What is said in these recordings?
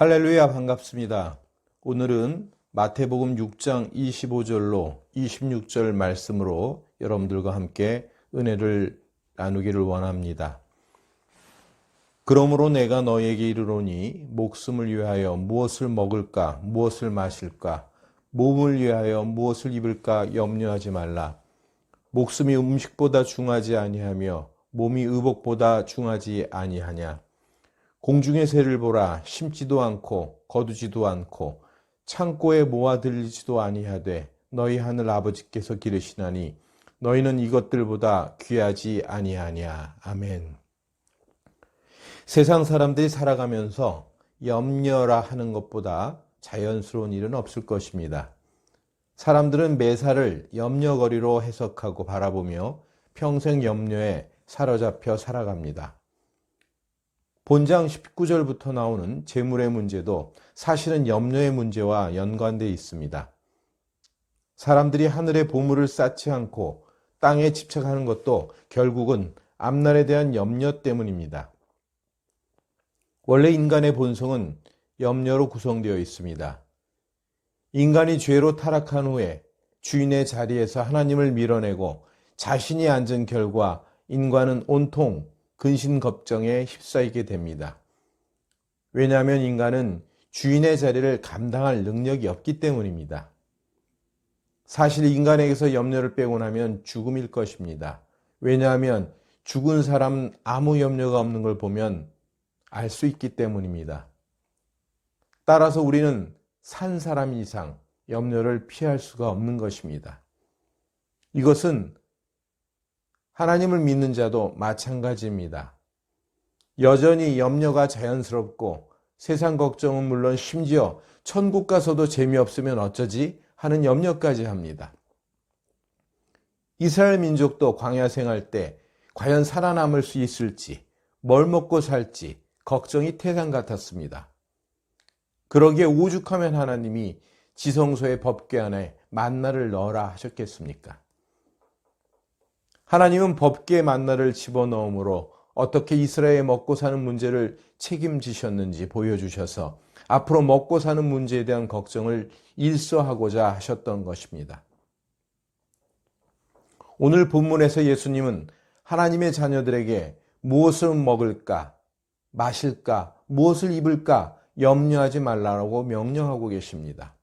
할렐루야, 반갑습니다. 오늘은 마태복음 6장 25절로 26절 말씀으로 여러분들과 함께 은혜를 나누기를 원합니다. 그러므로 내가 너에게 이르노니 목숨을 위하여 무엇을 먹을까 무엇을 마실까 몸을 위하여 무엇을 입을까 염려하지 말라. 목숨이 음식보다 중하지 아니하며 몸이 의복보다 중하지 아니하냐. 공중의 새를 보라. 심지도 않고 거두지도 않고 창고에 모아들이지도 아니하되 너희 하늘 아버지께서 기르시나니 너희는 이것들보다 귀하지 아니하냐. 아멘. 세상 사람들이 살아가면서 염려라 하는 것보다 자연스러운 일은 없을 것입니다. 사람들은 매사를 염려거리로 해석하고 바라보며 평생 염려에 사로잡혀 살아갑니다. 본장 19절부터 나오는 재물의 문제도 사실은 염려의 문제와 연관되어 있습니다. 사람들이 하늘의 보물을 쌓지 않고 땅에 집착하는 것도 결국은 앞날에 대한 염려 때문입니다. 원래 인간의 본성은 염려로 구성되어 있습니다. 인간이 죄로 타락한 후에 주인의 자리에서 하나님을 밀어내고 자신이 앉은 결과 인간은 온통 근심 걱정에 휩싸이게 됩니다. 왜냐하면 인간은 주인의 자리를 감당할 능력이 없기 때문입니다. 사실 인간에게서 염려를 빼고 나면 죽음일 것입니다. 왜냐하면 죽은 사람 아무 염려가 없는 걸 보면 알 수 있기 때문입니다. 따라서 우리는 산 사람 이상 염려를 피할 수가 없는 것입니다. 이것은 하나님을 믿는 자도 마찬가지입니다. 여전히 염려가 자연스럽고 세상 걱정은 물론 심지어 천국 가서도 재미없으면 어쩌지 하는 염려까지 합니다. 이스라엘 민족도 광야 생활 때 과연 살아남을 수 있을지, 뭘 먹고 살지 걱정이 태산 같았습니다. 그러기에 오죽하면 하나님이 지성소의 법궤 안에 만나를 넣어라 하셨겠습니까? 하나님은 법궤에 만나를 집어넣음으로 어떻게 이스라엘의 먹고 사는 문제를 책임지셨는지 보여주셔서 앞으로 먹고 사는 문제에 대한 걱정을 일소하고자 하셨던 것입니다. 오늘 본문에서 예수님은 하나님의 자녀들에게 무엇을 먹을까, 마실까, 무엇을 입을까 염려하지 말라고 명령하고 계십니다.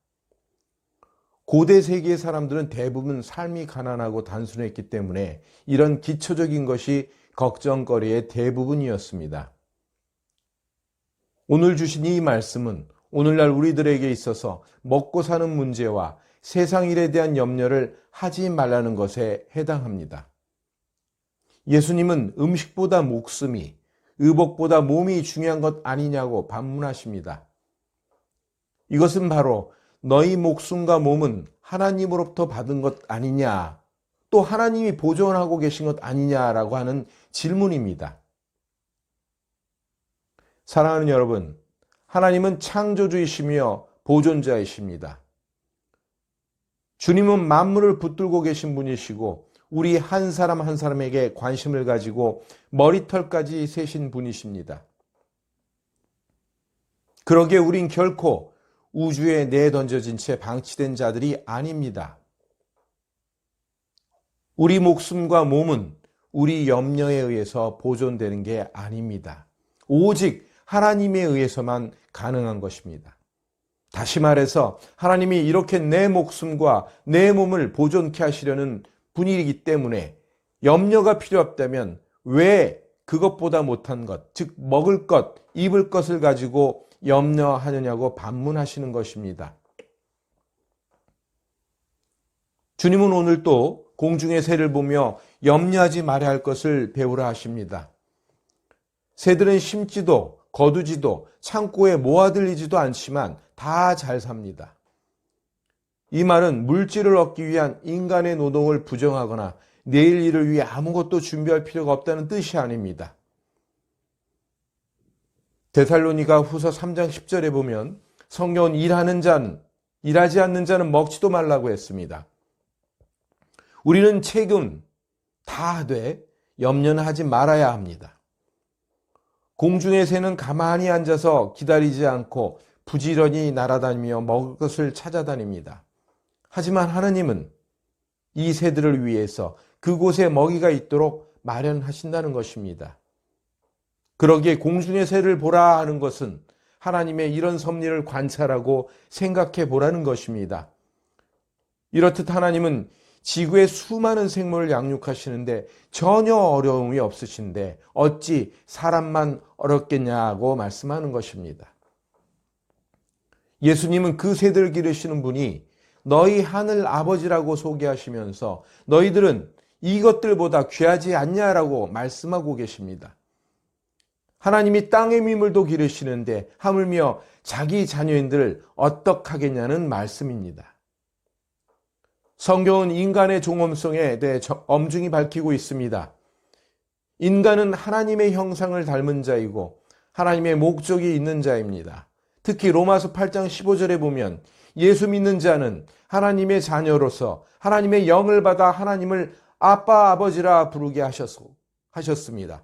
고대 세계의 사람들은 대부분 삶이 가난하고 단순했기 때문에 이런 기초적인 것이 걱정거리의 대부분이었습니다. 오늘 주신 이 말씀은 오늘날 우리들에게 있어서 먹고 사는 문제와 세상 일에 대한 염려를 하지 말라는 것에 해당합니다. 예수님은 음식보다 목숨이, 의복보다 몸이 중요한 것 아니냐고 반문하십니다. 이것은 바로 너희 목숨과 몸은 하나님으로부터 받은 것 아니냐, 또 하나님이 보존하고 계신 것 아니냐라고 하는 질문입니다. 사랑하는 여러분, 하나님은 창조주이시며 보존자이십니다. 주님은 만물을 붙들고 계신 분이시고 우리 한 사람 한 사람에게 관심을 가지고 머리털까지 세신 분이십니다. 그러기에 우린 결코 우주에 내던져진 채 방치된 자들이 아닙니다. 우리 목숨과 몸은 우리 염려에 의해서 보존되는 게 아닙니다. 오직 하나님에 의해서만 가능한 것입니다. 다시 말해서 하나님이 이렇게 내 목숨과 내 몸을 보존케 하시려는 분이기 때문에 염려가 필요 없다면 왜 그것보다 못한 것, 즉 먹을 것, 입을 것을 가지고 염려하느냐고 반문하시는 것입니다. 주님은 오늘 또 공중의 새를 보며 염려하지 말아야 할 것을 배우라 하십니다. 새들은 심지도 거두지도 창고에 모아들이지도 않지만 다 잘 삽니다. 이 말은 물질을 얻기 위한 인간의 노동을 부정하거나 내일 일을 위해 아무것도 준비할 필요가 없다는 뜻이 아닙니다. 데살로니가 후서 3장 10절에 보면 성경은 일하지 않는 자는 먹지도 말라고 했습니다. 우리는 책임 다 하되 염려는 하지 말아야 합니다. 공중의 새는 가만히 앉아서 기다리지 않고 부지런히 날아다니며 먹을 것을 찾아다닙니다. 하지만 하나님은 이 새들을 위해서 그곳에 먹이가 있도록 마련하신다는 것입니다. 그러기에 공중의 새를 보라 하는 것은 하나님의 이런 섭리를 관찰하고 생각해 보라는 것입니다. 이렇듯 하나님은 지구의 수많은 생물을 양육하시는데 전혀 어려움이 없으신데 어찌 사람만 어렵겠냐고 말씀하는 것입니다. 예수님은 그 새들을 기르시는 분이 너희 하늘 아버지라고 소개하시면서 너희들은 이것들보다 귀하지 않냐라고 말씀하고 계십니다. 하나님이 땅의 미물도 기르시는데 하물며 자기 자녀인들을 어떡하겠냐는 말씀입니다. 성경은 인간의 종엄성에 대해 엄중히 밝히고 있습니다. 인간은 하나님의 형상을 닮은 자이고 하나님의 목적이 있는 자입니다. 특히 로마서 8장 15절에 보면 예수 믿는 자는 하나님의 자녀로서 하나님의 영을 받아 하나님을 아빠 아버지라 부르게 하셨습니다.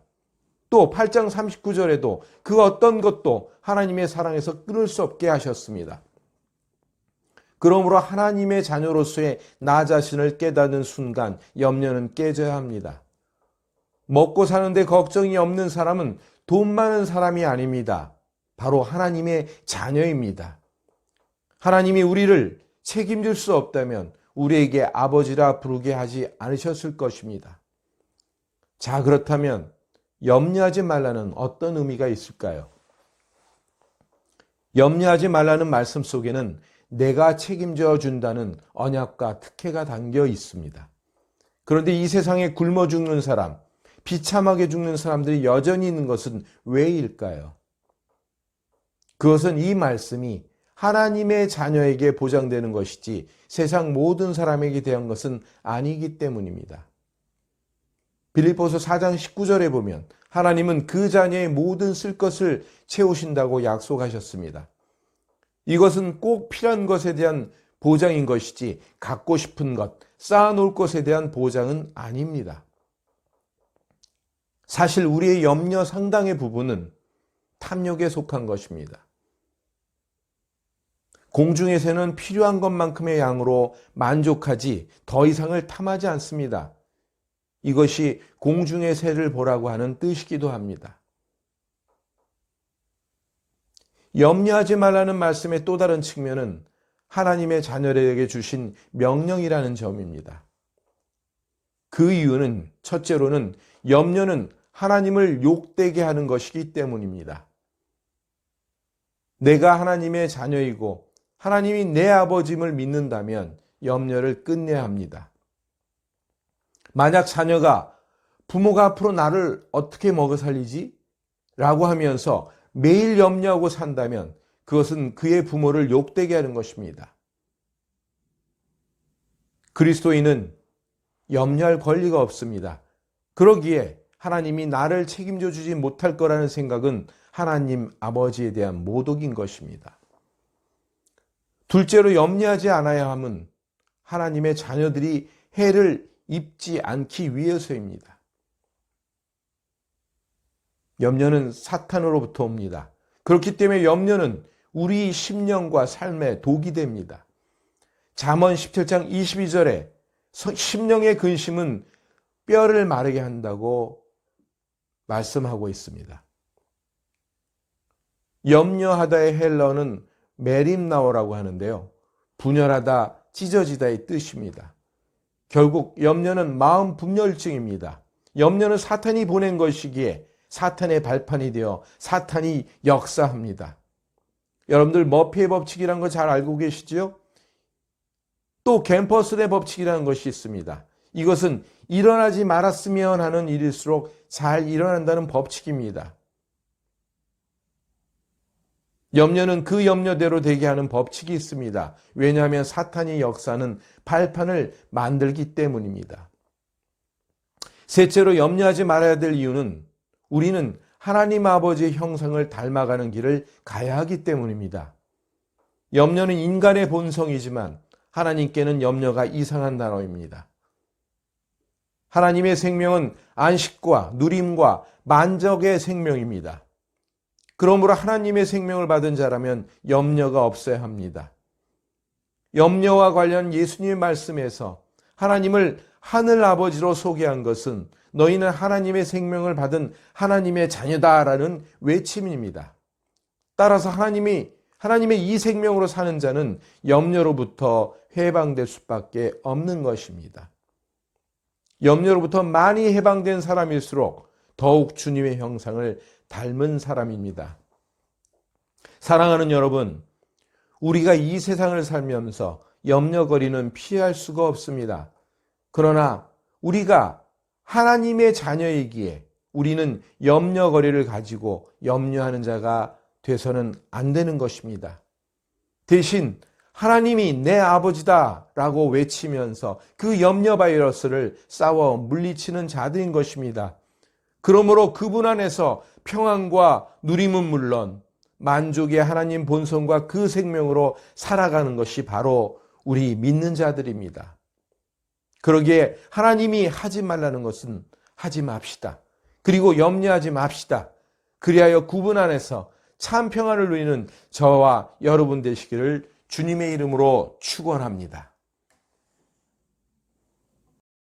또 8장 39절에도 그 어떤 것도 하나님의 사랑에서 끊을 수 없게 하셨습니다. 그러므로 하나님의 자녀로서의 나 자신을 깨닫는 순간 염려는 깨져야 합니다. 먹고 사는데 걱정이 없는 사람은 돈 많은 사람이 아닙니다. 바로 하나님의 자녀입니다. 하나님이 우리를 책임질 수 없다면 우리에게 아버지라 부르게 하지 않으셨을 것입니다. 자, 그렇다면 염려하지 말라는 어떤 의미가 있을까요? 염려하지 말라는 말씀 속에는 내가 책임져 준다는 언약과 특혜가 담겨 있습니다. 그런데 이 세상에 굶어 죽는 사람, 비참하게 죽는 사람들이 여전히 있는 것은 왜일까요? 그것은 이 말씀이 하나님의 자녀에게 보장되는 것이지 세상 모든 사람에게 대한 것은 아니기 때문입니다. 빌립보서 4장 19절에 보면 하나님은 그 자녀의 모든 쓸 것을 채우신다고 약속하셨습니다. 이것은 꼭 필요한 것에 대한 보장인 것이지 갖고 싶은 것, 쌓아놓을 것에 대한 보장은 아닙니다. 사실 우리의 염려 상당의 부분은 탐욕에 속한 것입니다. 공중의 새는 필요한 것만큼의 양으로 만족하지 더 이상을 탐하지 않습니다. 이것이 공중의 새를 보라고 하는 뜻이기도 합니다. 염려하지 말라는 말씀의 또 다른 측면은 하나님의 자녀들에게 주신 명령이라는 점입니다. 그 이유는 첫째로는 염려는 하나님을 욕되게 하는 것이기 때문입니다. 내가 하나님의 자녀이고 하나님이 내 아버짐을 믿는다면 염려를 끝내야 합니다. 만약 자녀가 부모가 앞으로 나를 어떻게 먹여 살리지? 라고 하면서 매일 염려하고 산다면 그것은 그의 부모를 욕되게 하는 것입니다. 그리스도인은 염려할 권리가 없습니다. 그러기에 하나님이 나를 책임져 주지 못할 거라는 생각은 하나님 아버지에 대한 모독인 것입니다. 둘째로 염려하지 않아야 함은 하나님의 자녀들이 해를 입지 않기 위해서입니다. 염려는 사탄으로부터 옵니다. 그렇기 때문에 염려는 우리 심령과 삶에 독이 됩니다. 잠언 17장 22절에 심령의 근심은 뼈를 마르게 한다고 말씀하고 있습니다. 염려하다의 헬러는 메림나오라고 하는데요. 분열하다, 찢어지다의 뜻입니다. 결국 염려는 마음 분열증입니다. 염려는 사탄이 보낸 것이기에 사탄의 발판이 되어 사탄이 역사합니다. 여러분들 머피의 법칙이라는 거 잘 알고 계시죠? 또 갬퍼슨의 법칙이라는 것이 있습니다. 이것은 일어나지 말았으면 하는 일일수록 잘 일어난다는 법칙입니다. 염려는 그 염려대로 되게 하는 법칙이 있습니다. 왜냐하면 사탄의 역사는 발판을 만들기 때문입니다. 셋째로 염려하지 말아야 될 이유는 우리는 하나님 아버지의 형상을 닮아가는 길을 가야 하기 때문입니다. 염려는 인간의 본성이지만 하나님께는 염려가 이상한 단어입니다. 하나님의 생명은 안식과 누림과 만족의 생명입니다. 그러므로 하나님의 생명을 받은 자라면 염려가 없어야 합니다. 염려와 관련 예수님의 말씀에서 하나님을 하늘 아버지로 소개한 것은 너희는 하나님의 생명을 받은 하나님의 자녀다라는 외침입니다. 따라서 하나님의 이 생명으로 사는 자는 염려로부터 해방될 수밖에 없는 것입니다. 염려로부터 많이 해방된 사람일수록 더욱 주님의 형상을 닮은 사람입니다. 사랑하는 여러분, 우리가 이 세상을 살면서 염려거리는 피할 수가 없습니다. 그러나 우리가 하나님의 자녀이기에 우리는 염려거리를 가지고 염려하는 자가 돼서는 안 되는 것입니다. 대신 하나님이 내 아버지다 라고 외치면서 그 염려 바이러스를 싸워 물리치는 자들인 것입니다. 그러므로 그분 안에서 평안과 누림은 물론 만족의 하나님 본성과 그 생명으로 살아가는 것이 바로 우리 믿는 자들입니다. 그러기에 하나님이 하지 말라는 것은 하지 맙시다. 그리고 염려하지 맙시다. 그리하여 그분 안에서 참 평안을 누리는 저와 여러분 되시기를 주님의 이름으로 축원합니다.